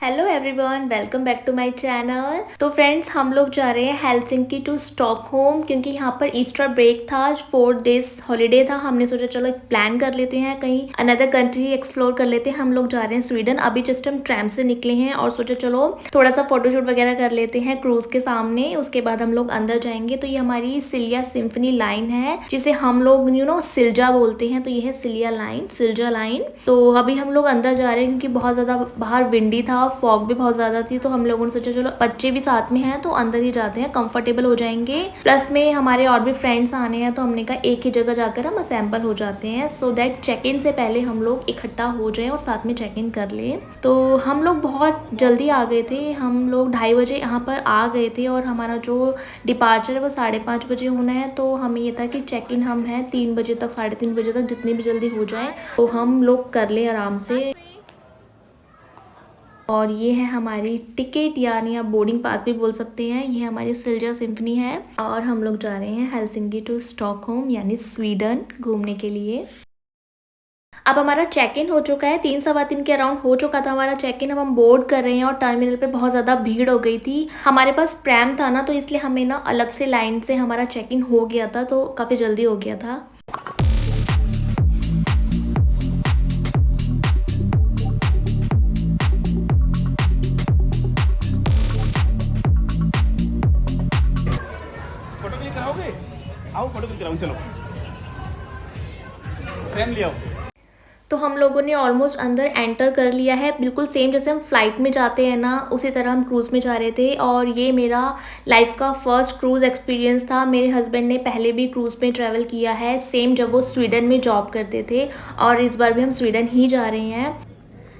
Hello everyone, welcome back to my channel. तो friends, हम लोग जा रहे हैं हेलसिंकी टू स्टॉकहोम क्योंकि यहाँ पर ईस्टर ब्रेक था। 4 डेज हॉलीडे था। हमने सोचा चलो एक प्लान कर लेते हैं, कहीं अनदर कंट्री एक्सप्लोर कर लेते हैं। हम लोग जा रहे हैं स्वीडन। अभी जस्ट हम ट्रैम से निकले हैं और सोचा चलो थोड़ा सा फोटोशूट वगैरह कर लेते हैं क्रूज के सामने। उसके बाद हम लोग अंदर जाएंगे। तो ये हमारी सिल्जा सिम्फनी लाइन है जिसे हम लोग सिल्जा बोलते हैं। तो ये है सिल्जा लाइन। तो अभी हम लोग अंदर जा रहे हैं क्योंकि बहुत ज्यादा बाहर विंडी था, फॉग भी बहुत ज्यादा थी। तो हम लोगों ने सोचा चलो बच्चे भी साथ में हैं तो अंदर ही जाते हैं, कंफर्टेबल हो जाएंगे। प्लस में हमारे और भी फ्रेंड्स आने हैं तो हमने कहा एक ही जगह जाकर हम असेंबल हो जाते हैं, सो दैट चेक इन से पहले हम लोग इकट्ठा हो जाएं और साथ में चेक इन कर लें। तो हम लोग बहुत जल्दी आ गए थे। हम लोग 2:30 बजे यहाँ पर आ गए थे और हमारा जो डिपार्चर है वो 5:30 बजे होना है। तो हमें ये था कि चेक इन हम है 3 बजे तक, 3:30 बजे तक, जितनी भी जल्दी हो जाए तो हम लोग कर ले आराम से। और ये है हमारी टिकट, यानी आप बोर्डिंग पास भी बोल सकते हैं। ये हमारी सिल्जा सिम्फनी है और हम लोग जा रहे हैं हेलसिंकी टू स्टॉकहोम यानी स्वीडन घूमने के लिए। अब हमारा चेक इन हो चुका है, 3 सवा 3 के अराउंड हो चुका था हमारा चेक इन। अब हम बोर्ड कर रहे हैं और टर्मिनल पे बहुत ज़्यादा भीड़ हो गई थी। हमारे पास प्रैम था ना, तो इसलिए हमें ना अलग से लाइन से हमारा चेक इन हो गया था, तो काफ़ी जल्दी हो गया था। फोटो क्लिक कराओगे? आओ फोटो क्लिक कराओ, चलो फ्रेम ले आओ। तो हम लोगों ने ऑलमोस्ट अंदर एंटर कर लिया है, बिल्कुल सेम जैसे हम फ्लाइट में जाते हैं ना, उसी तरह हम क्रूज़ में जा रहे थे। और ये मेरा लाइफ का फर्स्ट क्रूज़ एक्सपीरियंस था। मेरे हस्बैंड ने पहले भी क्रूज़ में ट्रैवल किया है, सेम जब वो स्वीडन में जॉब करते थे, और इस बार भी हम स्वीडन ही जा रहे हैं।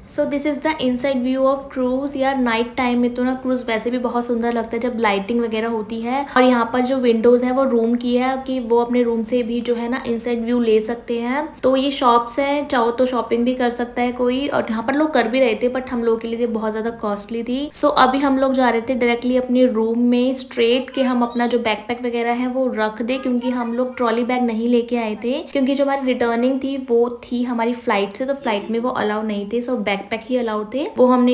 So this is the inside view of cruise. यार नाइट टाइम में तो ना क्रूज़ वैसे भी बहुत सुंदर लगता है जब लाइटिंग वगैरह होती है। और यहाँ पर जो विंडोज़ है वो रूम की है कि वो अपने रूम से भी जो है ना इनसाइड व्यू ले सकते हैं। तो ये शॉप्स हैं, चाहो तो शॉपिंग भी कर सकता है कोई, और यहाँ पर लोग कर भी रहे थे, बट हम लोगों के लिए बहुत ज़्यादा कॉस्टली थी। सो अभी हम लोग जा रहे थे डायरेक्टली अपने रूम में स्ट्रेट, के हम अपना जो बैकपैक वगैरह है वो रख दे, क्योंकि हम लोग ट्रॉली बैग नहीं लेके आए थे, क्योंकि जो हमारी रिटर्निंग थी वो थी हमारी फ्लाइट से, तो फ्लाइट में वो अलाउ नहीं थे। सो बैकपैक ही अलाउड थे, वो हमने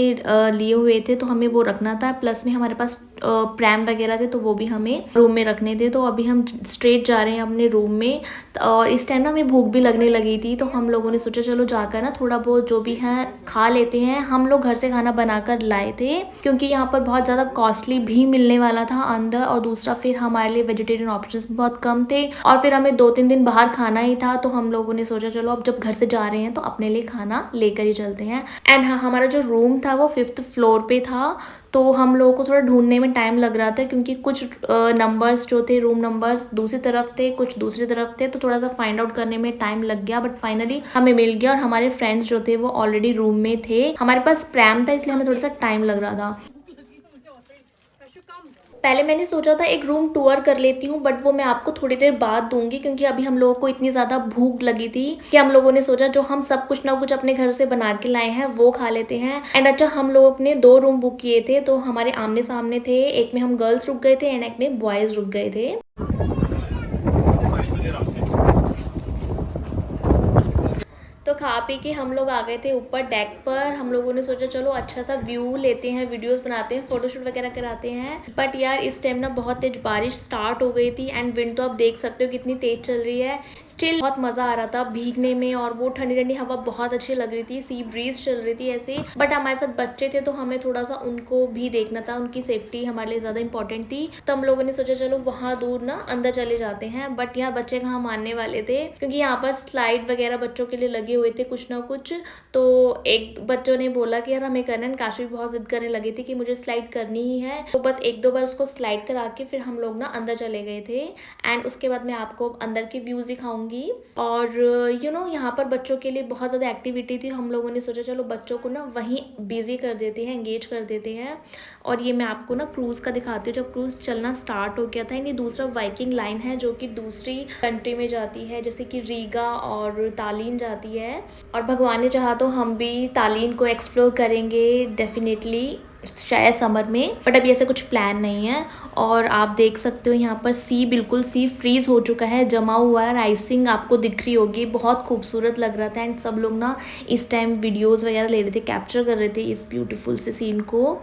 लिए हुए थे, तो हमें वो रखना था। प्लस में हमारे पास प्रैम वगैरह थे तो वो भी हमें रूम में रखने थे। तो अभी हम स्ट्रेट जा रहे हैं अपने रूम में। और इस टाइम ना हमें भूख भी लगने लगी थी, तो हम लोगों ने सोचा चलो जाकर ना थोड़ा बहुत जो भी है खा लेते हैं। हम लोग घर से खाना बनाकर लाए थे क्योंकि यहाँ पर बहुत ज़्यादा कॉस्टली भी मिलने वाला था अंदर, और दूसरा फिर हमारे लिए वेजिटेरियन ऑप्शंस भी बहुत कम थे, और फिर हमें 2-3 दिन बाहर खाना ही था। तो हम लोगों ने सोचा चलो अब जब घर से जा रहे हैं तो अपने लिए खाना लेकर ही चलते हैं। एंड हाँ, हमारा जो रूम था वो 5th फ्लोर पे था। तो हम लोगों को थोड़ा ढूंढने में टाइम लग रहा था क्योंकि कुछ नंबर्स जो थे, रूम नंबर्स दूसरी तरफ थे, कुछ दूसरी तरफ थे, तो थोड़ा सा फाइंड आउट करने में टाइम लग गया। बट फाइनली हमें मिल गया, और हमारे फ्रेंड्स जो थे वो ऑलरेडी रूम में थे। हमारे पास प्रैम था इसलिए हमें थोड़ा सा टाइम लग रहा था। पहले मैंने सोचा था एक रूम टूर कर लेती हूँ, बट वो मैं आपको थोड़ी देर बाद दूंगी, क्योंकि अभी हम लोगों को इतनी ज़्यादा भूख लगी थी कि हम लोगों ने सोचा जो हम सब कुछ ना कुछ अपने घर से बना के लाए हैं वो खा लेते हैं। एंड अच्छा, हम लोगों ने 2 रूम बुक किए थे, तो हमारे आमने सामने थे। एक में हम गर्ल्स रुक गए थे एंड एक में बॉयज़ रुक गए थे। तो खा पी के हम लोग आ गए थे ऊपर डेक पर। हम लोगों ने सोचा चलो अच्छा सा व्यू लेते हैं, वीडियोस बनाते हैं, फोटोशूट वगैरह कराते हैं। बट यार इस टाइम ना बहुत तेज बारिश स्टार्ट हो गई थी, एंड विंड तो आप देख सकते हो कितनी तेज चल रही है। स्टिल बहुत मज़ा आ रहा था भीगने में, और वो ठंडी ठंडी हवा बहुत अच्छी लग रही थी, सी ब्रीज चल रही थी ऐसे। बट हमारे साथ बच्चे थे तो हमें थोड़ा सा उनको भी देखना था, उनकी सेफ्टी हमारे लिए ज़्यादा इंपॉर्टेंट थी। तो हम लोगों ने सोचा चलो वहाँ दूर ना अंदर चले जाते हैं। बट यहाँ बच्चे कहाँ मानने वाले थे, क्योंकि यहाँ पर स्लाइड वगैरह बच्चों के लिए लगे हुए थे कुछ ना कुछ। तो एक बच्चों ने बोला कि यार हमें करना है, काशी बहुत जिद करने लगी थी कि मुझे स्लाइड करनी ही है। तो बस 1-2 बार उसको स्लाइड करा के फिर हम लोग ना अंदर चले गए थे। एंड उसके बाद मैं आपको अंदर के व्यूज दिखाऊंगी। और यहाँ पर बच्चों के लिए बहुत ज़्यादा एक्टिविटी थी। हम लोगों ने सोचा चलो बच्चों को ना वहीं बिजी कर देते हैं, एंगेज कर देते हैं। और ये मैं आपको ना क्रूज़ का दिखाती हूँ, जब क्रूज़ चलना स्टार्ट हो गया था। ये दूसरा वाइकिंग लाइन है जो कि दूसरी कंट्री में जाती है, जैसे कि रीगा और तालीन जाती है। और भगवान ने चाहा तो हम भी तालीन को एक्सप्लोर करेंगे डेफिनेटली, शायद समर में, बट अभी ऐसा कुछ प्लान नहीं है। और आप देख सकते हो यहाँ पर सी बिल्कुल सी फ्रीज हो चुका है, जमा हुआ है, राइसिंग आपको दिख रही होगी, बहुत खूबसूरत लग रहा था। एंड सब लोग ना इस टाइम वीडियोस वगैरह ले रहे थे, कैप्चर कर रहे थे इस ब्यूटीफुल से सीन को।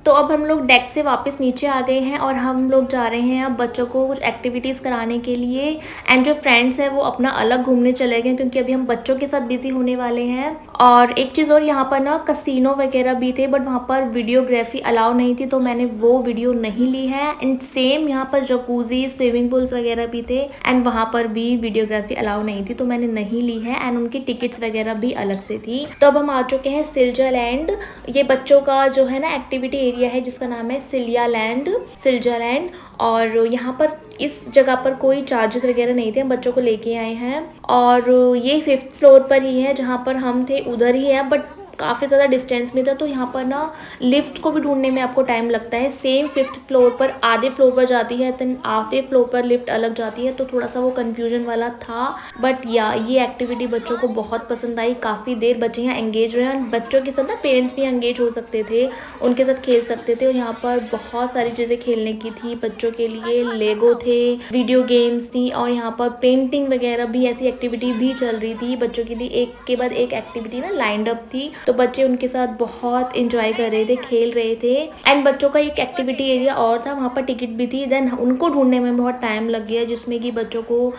तो अब हम लोग डेक से वापस नीचे आ गए हैं और हम लोग जा रहे हैं अब बच्चों को कुछ एक्टिविटीज़ कराने के लिए। एंड जो फ्रेंड्स हैं वो अपना अलग घूमने चले गए क्योंकि अभी हम बच्चों के साथ बिजी होने वाले हैं। और एक चीज़ और, यहाँ पर ना कसिनो वगैरह भी थे बट वहाँ पर वीडियोग्राफी अलाउ नहीं थी, तो मैंने वो वीडियो नहीं ली है। एंड सेम यहाँ पर जकूजी, स्विमिंग पूल्स वगैरह भी थे एंड वहाँ पर भी वीडियोग्राफी अलाउ नहीं थी, तो मैंने नहीं ली है। एंड उनकी टिकट्स वगैरह भी अलग से थी। तो अब हम आ चुके हैं सिल्जा लैंड। ये बच्चों का जो है ना एक्टिविटी एरिया है जिसका नाम है सिल्जा लैंड। और यहाँ पर इस जगह पर कोई चार्जेस वगैरह नहीं थे, हम बच्चों को लेके आए हैं। और ये 5th फ्लोर पर ही है, जहाँ पर हम थे उधर ही है बट काफ़ी ज़्यादा डिस्टेंस में था, तो यहाँ पर ना लिफ्ट को भी ढूंढने में आपको टाइम लगता है। सेम 5th फ्लोर पर आधे फ्लोर पर जाती है, देन आधे फ्लोर पर लिफ्ट अलग जाती है, तो थोड़ा सा वो कन्फ्यूजन वाला था। बट या ये एक्टिविटी बच्चों को बहुत पसंद आई, काफ़ी देर बच्चे यहाँ एंगेज रहे और बच्चों के साथ ना पेरेंट्स भी एंगेज हो सकते थे, उनके साथ खेल सकते थे। और यहाँ पर बहुत सारी चीज़ें खेलने की थी बच्चों के लिए, लेगो थे, वीडियो गेम्स थी और यहाँ पर पेंटिंग वगैरह भी, ऐसी एक्टिविटी भी चल रही थी बच्चों के लिए। एक के बाद एक एक्टिविटी ना लाइंड अप थी, तो बच्चे उनके साथ बहुत एंजॉय कर रहे थे, खेल रहे थे। एंड बच्चों का एक एक्टिविटी एरिया और था, वहाँ पर टिकट भी थी। देन उनको ढूंढने में बहुत टाइम लग गया, जिसमें कि बच्चों को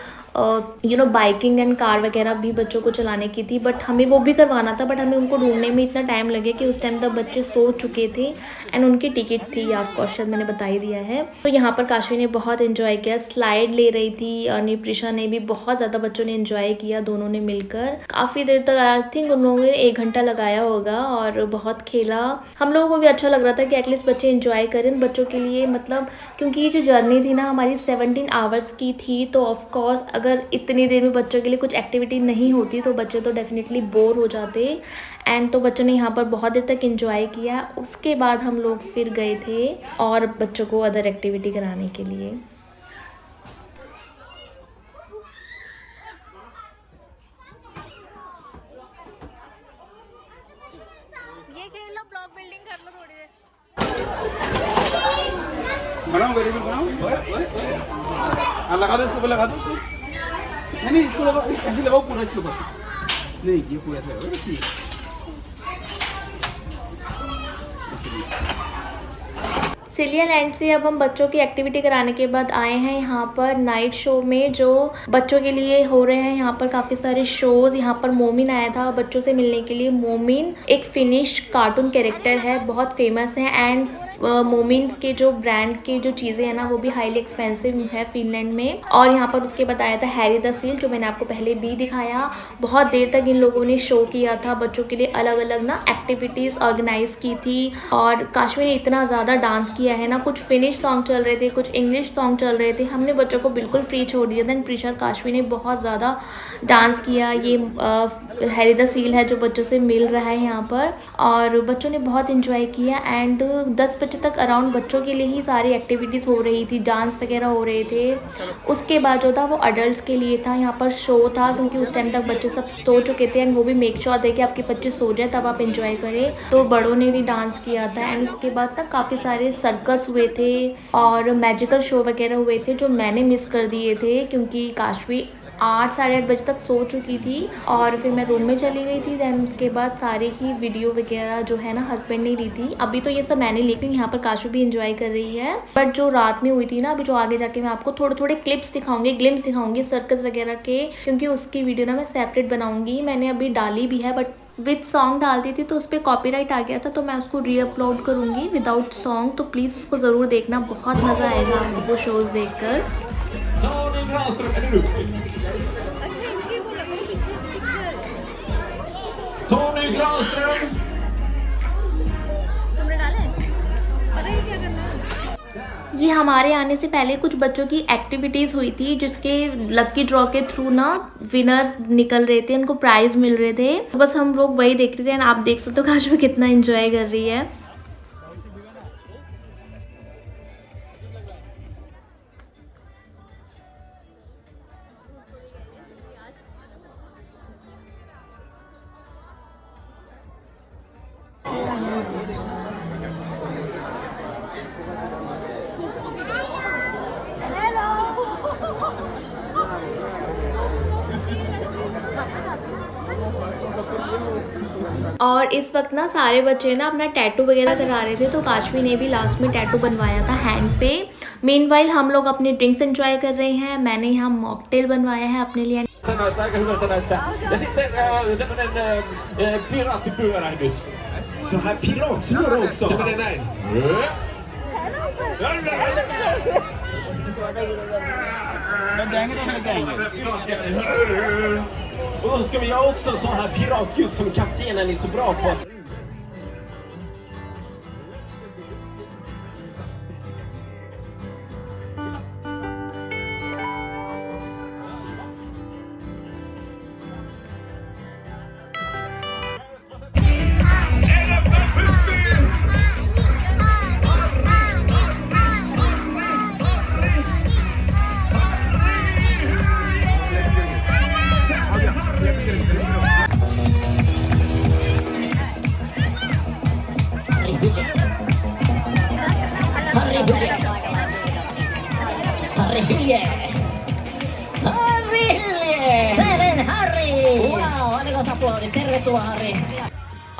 बाइकिंग एंड कार वगैरह भी बच्चों को चलाने की थी, बट हमें वो भी करवाना था। बट हमें उनको ढूंढने में इतना टाइम लगे कि उस टाइम तक बच्चे सो चुके थे एंड उनकी टिकट थी, ऑफ कोर्स शायद मैंने बता ही दिया है। तो यहाँ पर काशवी ने बहुत एंजॉय किया, स्लाइड ले रही थी और निप्रिशा ने भी बहुत ज़्यादा, बच्चों ने एंजॉय किया दोनों ने मिलकर। काफ़ी देर तक, आई थिंक उन लोगों ने 1 घंटा लगाया होगा और बहुत खेला। हम लोगों को भी अच्छा लग रहा था कि एटलीस्ट बच्चे एंजॉय करें बच्चों के लिए, मतलब क्योंकि ये जो जर्नी थी ना हमारी 17 आवर्स की थी, तो ऑफ कोर्स अगर इतनी देर में बच्चों के लिए कुछ एक्टिविटी नहीं होती तो बच्चे तो डेफिनेटली बोर हो जाते। एंड तो बच्चों ने यहाँ पर बहुत देर तक एंजॉय किया। उसके बाद हम लोग फिर गए थे और बच्चों को अदर एक्टिविटी कराने के लिए। ये खेल लो, ब्लॉक बिल्डिंग कर लो थोड़ी देर। बनाओ, वेरिएबल बनाओ। हाँ, लगा दो इसको, लगा दो इसको। नहीं इसको लगाओ, ऐसे लगाओ पूरा इसके ऊपर। नहीं ये पूरा ऐसे लगाओ, ठीक है। सिल्जा लैंड से अब हम बच्चों की एक्टिविटी कराने के बाद आए हैं यहाँ पर नाइट शो में, जो बच्चों के लिए हो रहे हैं। यहाँ पर काफ़ी सारे शोज़, यहाँ पर मोमिन आया था बच्चों से मिलने के लिए। मोमिन एक फिनिश कार्टून कैरेक्टर है, बहुत फेमस है। एंड मोमिन के जो ब्रांड के जो चीज़ें हैं ना वो भी हाईली एक्सपेंसिव है फिनलैंड में। और यहाँ पर उसके बताया था हैरी द सील, जो मैंने आपको पहले भी दिखाया। बहुत देर तक इन लोगों ने शो किया था बच्चों के लिए, अलग अलग ना एक्टिविटीज़ ऑर्गेनाइज की थी। और काशवी ने इतना ज़्यादा डांस किया है ना, कुछ फिनिश सॉन्ग चल रहे थे, कुछ इंग्लिश सॉन्ग चल रहे थे। हमने बच्चों को बिल्कुल फ्री छोड़ दिया था। प्रीशा और काशवी ने बहुत ज़्यादा डांस किया। ये हैरी द सील है जो बच्चों से मिल रहा है यहाँ पर, और बच्चों ने बहुत इंजॉय किया। एंड 10 बजे तक अराउंड बच्चों के लिए ही सारी एक्टिविटीज़ हो रही थी, डांस वगैरह हो रहे थे। उसके बाद जो था वो अडल्ट के लिए था, यहाँ पर शो था, क्योंकि उस टाइम तक बच्चे सब सो चुके थे। एंड वो भी मेक श्योर थे कि आपके बच्चे सो जाए तब आप इंजॉय करें, तो बड़ों ने भी डांस किया था। एंड उसके बाद तक काफ़ी सारे सर्कस हुए थे और मैजिकल शो वगैरह हुए थे, जो मैंने मिस कर दिए थे क्योंकि काशवी 8 साढ़े 8 बजे तक सो चुकी थी और फिर मैं रूम में चली गई थी। दैन उसके बाद सारे ही वीडियो वगैरह जो है ना हस्बैंड ने ली थी। अभी तो ये सब मैंने, लेकिन यहाँ पर काशवी भी इंजॉय कर रही है। बट जो रात में हुई थी ना, अभी जो आगे जाके मैं आपको थोड़े थोड़े क्लिप्स दिखाऊंगी, ग्लिम्स दिखाऊंगी सर्कस वगैरह के, क्योंकि उसकी वीडियो ना मैं सेपरेट बनाऊंगी। मैंने अभी डाली भी है, बट विद सॉन्ग डालती थी तो उस पर कॉपीराइट आ गया था, तो मैं उसको रीअपलोड करूँगी विदाउट सॉन्ग। तो प्लीज़ उसको ज़रूर देखना, बहुत मज़ा आएगा आपको वो शोज़ देखकर। अच्छा इनके वो लगा पीछे स्टिकर। Tony Granström! ये हमारे आने से पहले कुछ बच्चों की एक्टिविटीज़ हुई थी जिसके लकी ड्रॉ के थ्रू ना विनर्स निकल रहे थे, उनको प्राइज़ मिल रहे थे। तो बस हम लोग वही देखते थे एंड आप देख सकते हो काश वो कितना एंजॉय कर रही है। और इस वक्त ना सारे बच्चे ना अपना टैटू वगैरह करा रहे थे, तो काशवी ने भी लास्ट में टैटू बनवाया था हैंड पे। मीनवाइल हम लोग अपने ड्रिंक्स एंजॉय कर रहे हैं। मैंने यहाँ मॉकटेल बनवाया है अपने लिए। Så här piratsnurr också. लग जाएंगे तो लग जाएंगे। Och då ska vi göra också sån här piratljud som kaptenen är så bra på.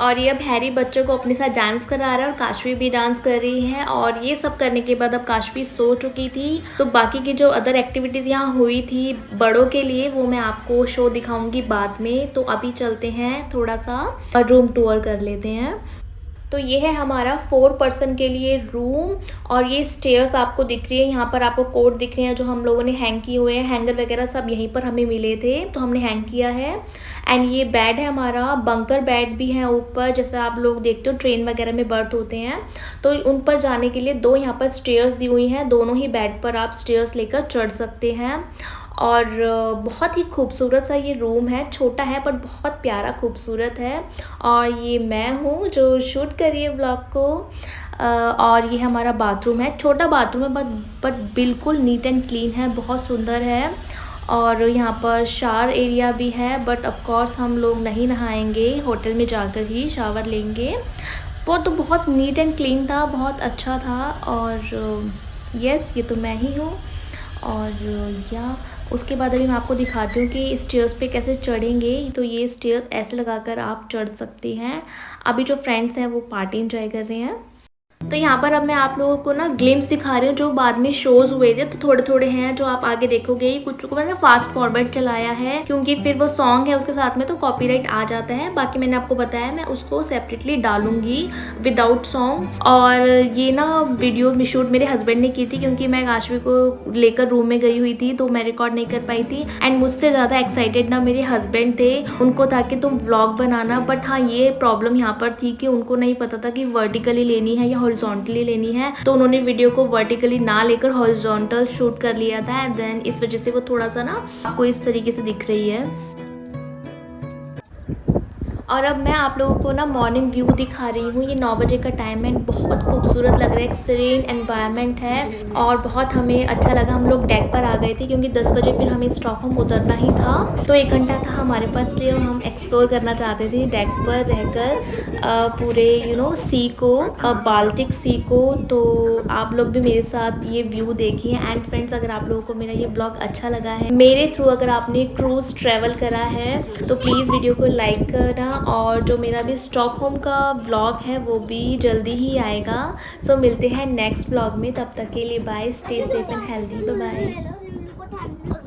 और ये अब हैरी बच्चों को अपने साथ डांस करा रहा है और काशवी भी डांस कर रही है। और ये सब करने के बाद अब काशवी सो चुकी थी, तो बाकी की जो अदर एक्टिविटीज़ यहाँ हुई थी बड़ों के लिए वो मैं आपको शो दिखाऊंगी बाद में। तो अभी चलते हैं, थोड़ा सा रूम टूर कर लेते हैं। तो ये है हमारा 4 पर्सन के लिए रूम। और ये स्टेयर्स आपको दिख रही है, यहाँ पर आपको कोट दिख रहे हैं जो हम लोगों ने हैंग किए हुए हैं। हैंगर वगैरह सब यहीं पर हमें मिले थे तो हमने हैंग किया है। एंड ये बेड है हमारा, बंकर बेड भी है ऊपर, जैसे आप लोग देखते हो ट्रेन वगैरह में बर्थ होते हैं तो उन पर जाने के लिए 2 यहाँ पर स्टेयर्स दी हुई हैं। दोनों ही बेड पर आप स्टेयर्स लेकर चढ़ सकते हैं। और बहुत ही खूबसूरत सा ये रूम है, छोटा है बट बहुत प्यारा खूबसूरत है। और ये मैं हूँ जो शूट कर रही है ब्लॉग को। और ये हमारा बाथरूम है, छोटा बाथरूम है बट बिल्कुल नीट एंड क्लीन है, बहुत सुंदर है। और यहाँ पर शावर एरिया भी है बट ऑफ कोर्स हम लोग नहीं नहाएंगे, होटल में जाकर ही शावर लेंगे। वो तो बहुत नीट एंड क्लीन था, बहुत अच्छा था। और यस, ये तो मैं ही हूँ। और या उसके बाद अभी मैं आपको दिखाती हूँ कि स्टेयर्स पे कैसे चढ़ेंगे। तो ये स्टेयर्स ऐसे लगाकर आप चढ़ सकते हैं। अभी जो फ्रेंड्स हैं वो पार्टी एंजॉय कर रहे हैं। तो यहाँ पर अब मैं आप लोगों को ना ग्लिम्स दिखा रही हूँ जो बाद में शोज़ हुए थे, तो थोड़े थोड़े हैं जो आप आगे देखोगे। कुछ को मैंने फास्ट फॉरवर्ड चलाया है क्योंकि फिर वो सॉन्ग है उसके साथ में तो कॉपीराइट आ जाता है। बाकी मैंने आपको बताया मैं उसको सेपरेटली डालूंगी विदाउट सॉन्ग। और ये ना वीडियो शूट मेरे हस्बैंड ने की थी क्योंकि मैं काशवी को लेकर रूम में गई हुई थी तो मैं रिकॉर्ड नहीं कर पाई थी। एंड मुझसे ज़्यादा एक्साइटेड ना मेरे हस्बैंड थे, उनको था कि तुम व्लॉग बनाना। बट हाँ, ये प्रॉब्लम यहाँ पर थी कि उनको नहीं पता था कि वर्टिकली लेनी है या हॉरिजॉन्टली लेनी है, तो उन्होंने वीडियो को वर्टिकली ना लेकर हॉरिजॉन्टल शूट कर लिया था। एंड देन इस वजह से वो थोड़ा सा ना आपको इस तरीके से दिख रही है। और अब मैं आप लोगों को ना मॉर्निंग व्यू दिखा रही हूँ। ये 9 बजे का टाइम है, बहुत खूबसूरत लग रहा है, एक सीरेन एनवायरनमेंट है और बहुत हमें अच्छा लगा। हम लोग डेक पर आ गए थे क्योंकि 10 बजे फिर हमें स्टॉकहोम उतरना ही था, तो 1 घंटा था हमारे पास लिए हम एक्सप्लोर करना चाहते थे डेक पर रहकर पूरे सी को, बाल्टिक सी को। तो आप लोग भी मेरे साथ ये व्यू देखिए। एंड फ्रेंड्स, अगर आप लोगों को मेरा ये ब्लॉग अच्छा लगा है मेरे थ्रू, अगर आपने क्रूज़ ट्रैवल करा है तो प्लीज़ वीडियो को लाइक करना। और जो मेरा भी स्टॉकहोम का व्लॉग है वो भी जल्दी ही आएगा। सो मिलते हैं नेक्स्ट व्लॉग में, तब तक के लिए bye, stay safe and healthy, bye bye.